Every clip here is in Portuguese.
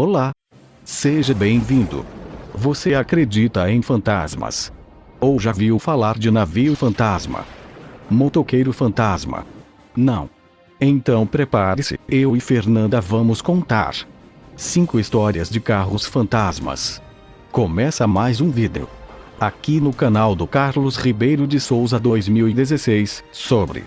Olá! Seja bem-vindo! Você acredita em fantasmas? Ou já viu falar de navio fantasma? Motoqueiro fantasma? Não. Então prepare-se, eu e Fernanda vamos contar 5 histórias de carros fantasmas. Começa mais um vídeo aqui no canal do Carlos Ribeiro de Souza 2016, sobre...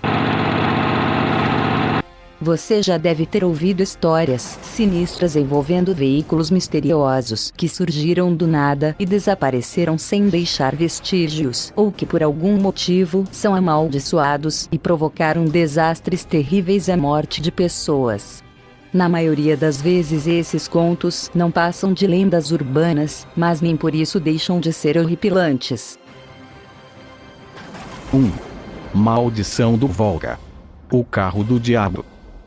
Você já deve ter ouvido histórias sinistras envolvendo veículos misteriosos que surgiram do nada e desapareceram sem deixar vestígios, ou que por algum motivo são amaldiçoados e provocaram desastres terríveis e a morte de pessoas. Na maioria das vezes esses contos não passam de lendas urbanas, mas nem por isso deixam de ser horripilantes. 1. Maldição do Volga. O carro do diabo.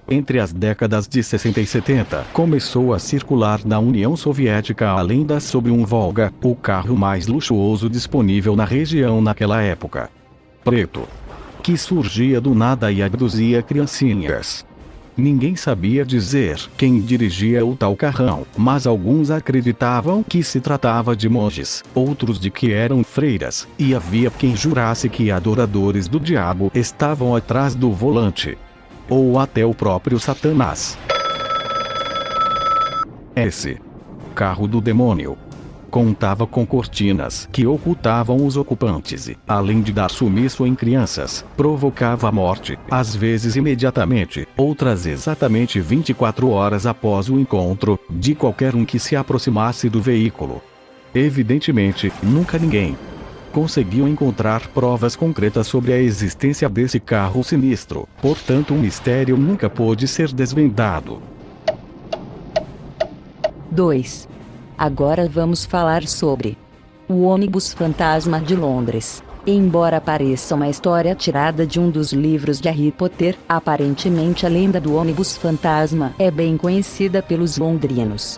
Entre as décadas de 60 e 70, começou a circular na União Soviética a lenda sobre um Volga, o carro mais luxuoso disponível na região naquela época. Preto. Que surgia do nada e abduzia criancinhas. Ninguém sabia dizer quem dirigia o tal carrão, mas alguns acreditavam que se tratava de monges, outros de que eram freiras, e havia quem jurasse que adoradores do diabo estavam atrás do volante. Ou até o próprio Satanás. S. Carro do demônio. Contava com cortinas que ocultavam os ocupantes e, além de dar sumiço em crianças, provocava a morte, às vezes imediatamente, outras exatamente 24 horas após o encontro, de qualquer um que se aproximasse do veículo. Evidentemente, nunca ninguém conseguiu encontrar provas concretas sobre a existência desse carro sinistro, portanto o mistério nunca pôde ser desvendado. 2. Agora vamos falar sobre o ônibus fantasma de Londres. Embora pareça uma história tirada de um dos livros de Harry Potter, aparentemente a lenda do ônibus fantasma é bem conhecida pelos londrinos.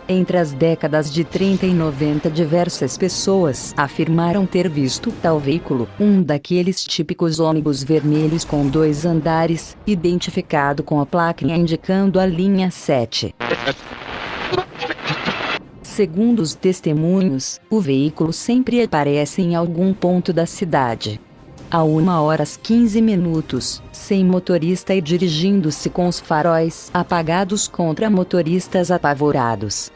Entre as décadas de 30 e 90, diversas pessoas afirmaram ter visto tal veículo, um daqueles típicos ônibus vermelhos com 2 andares, identificado com a placa indicando a linha 7. Segundo os testemunhos, o veículo sempre aparece em algum ponto da cidade. A 1h15, sem motorista e dirigindo-se com os faróis apagados contra motoristas apavorados.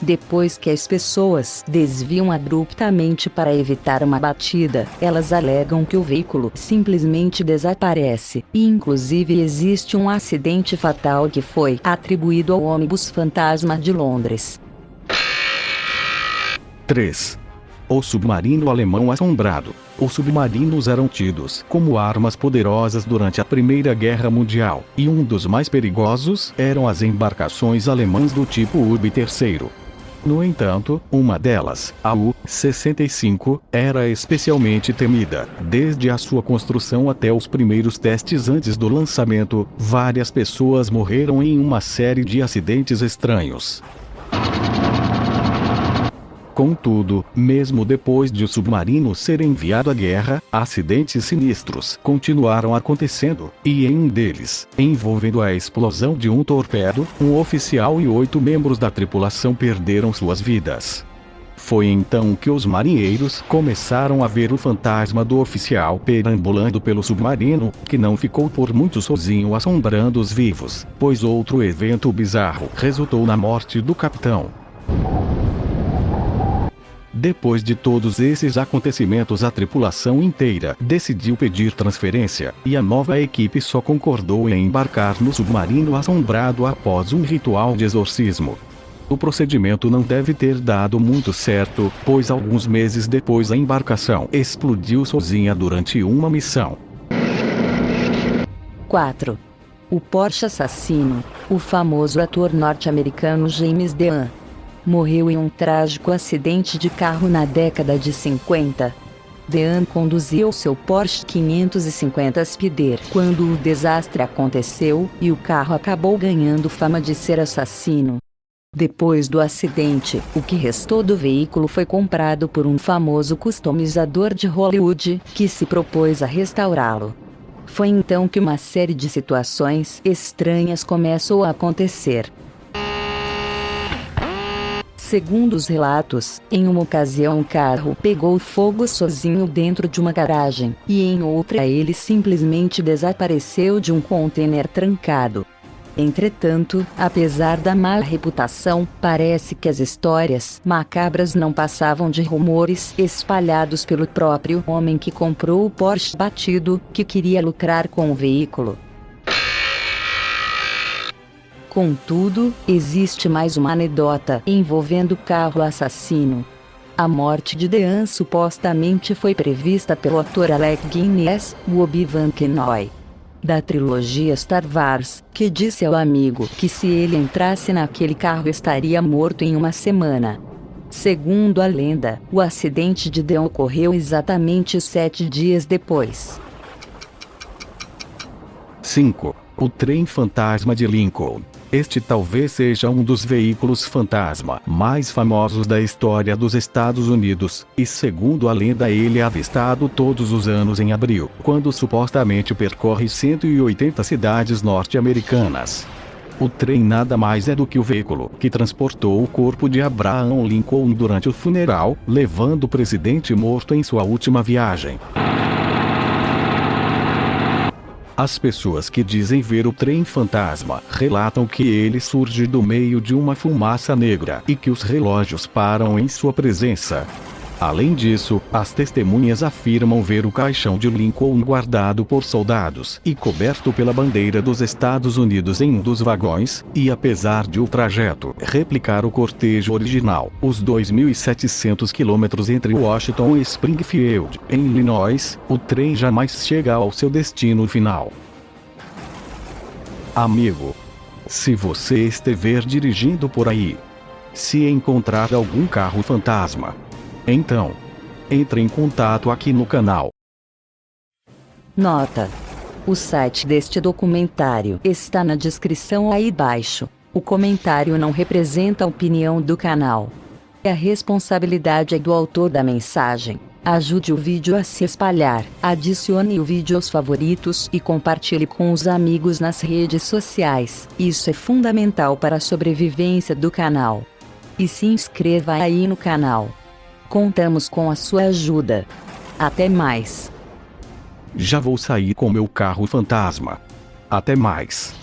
Depois que as pessoas desviam abruptamente para evitar uma batida, elas alegam que o veículo simplesmente desaparece, e inclusive existe um acidente fatal que foi atribuído ao ônibus fantasma de Londres. 3. O submarino alemão assombrado. Os submarinos eram tidos como armas poderosas durante a Primeira Guerra Mundial, e um dos mais perigosos eram as embarcações alemãs do tipo UB-3. No entanto, uma delas, a U-65, era especialmente temida. Desde a sua construção até os primeiros testes antes do lançamento, várias pessoas morreram em uma série de acidentes estranhos. Contudo, mesmo depois de o submarino ser enviado à guerra, acidentes sinistros continuaram acontecendo, e em um deles, envolvendo a explosão de um torpedo, um oficial e 8 membros da tripulação perderam suas vidas. Foi então que os marinheiros começaram a ver o fantasma do oficial perambulando pelo submarino, que não ficou por muito sozinho assombrando os vivos, pois outro evento bizarro resultou na morte do capitão. Depois de todos esses acontecimentos, a tripulação inteira decidiu pedir transferência, e a nova equipe só concordou em embarcar no submarino assombrado após um ritual de exorcismo. O procedimento não deve ter dado muito certo, pois alguns meses depois a embarcação explodiu sozinha durante uma missão. 4. O Porsche assassino. O famoso ator norte-americano James Dean morreu em um trágico acidente de carro na década de 50. Dean conduzia o seu Porsche 550 Spider quando o desastre aconteceu, e o carro acabou ganhando fama de ser assassino. Depois do acidente, o que restou do veículo foi comprado por um famoso customizador de Hollywood, que se propôs a restaurá-lo. Foi então que uma série de situações estranhas começou a acontecer. Segundo os relatos, em uma ocasião o carro pegou fogo sozinho dentro de uma garagem, e em outra ele simplesmente desapareceu de um container trancado. Entretanto, apesar da má reputação, parece que as histórias macabras não passavam de rumores espalhados pelo próprio homem que comprou o Porsche batido, que queria lucrar com o veículo. Contudo, existe mais uma anedota envolvendo o carro assassino. A morte de Dean supostamente foi prevista pelo ator Alec Guinness, o Obi-Wan Kenobi da trilogia Star Wars, que disse ao amigo que se ele entrasse naquele carro estaria morto em uma semana. Segundo a lenda, o acidente de Dean ocorreu exatamente 7 dias depois. 5. O trem fantasma de Lincoln. Este talvez seja um dos veículos fantasma mais famosos da história dos Estados Unidos, e segundo a lenda ele é avistado todos os anos em abril, quando supostamente percorre 180 cidades norte-americanas. O trem nada mais é do que o veículo que transportou o corpo de Abraham Lincoln durante o funeral, levando o presidente morto em sua última viagem. As pessoas que dizem ver o trem fantasma relatam que ele surge do meio de uma fumaça negra e que os relógios param em sua presença. Além disso, as testemunhas afirmam ver o caixão de Lincoln guardado por soldados e coberto pela bandeira dos Estados Unidos em um dos vagões, e apesar de o trajeto replicar o cortejo original, os 2.700 quilômetros entre Washington e Springfield, em Illinois, o trem jamais chega ao seu destino final. Amigo, se você estiver dirigindo por aí, se encontrar algum carro fantasma, então, entre em contato aqui no canal. Nota: o site deste documentário está na descrição aí abaixo. O comentário não representa a opinião do canal. A responsabilidade é do autor da mensagem. Ajude o vídeo a se espalhar, adicione o vídeo aos favoritos e compartilhe com os amigos nas redes sociais. Isso é fundamental para a sobrevivência do canal. E se inscreva aí no canal. Contamos com a sua ajuda. Até mais. Já vou sair com meu carro fantasma. Até mais.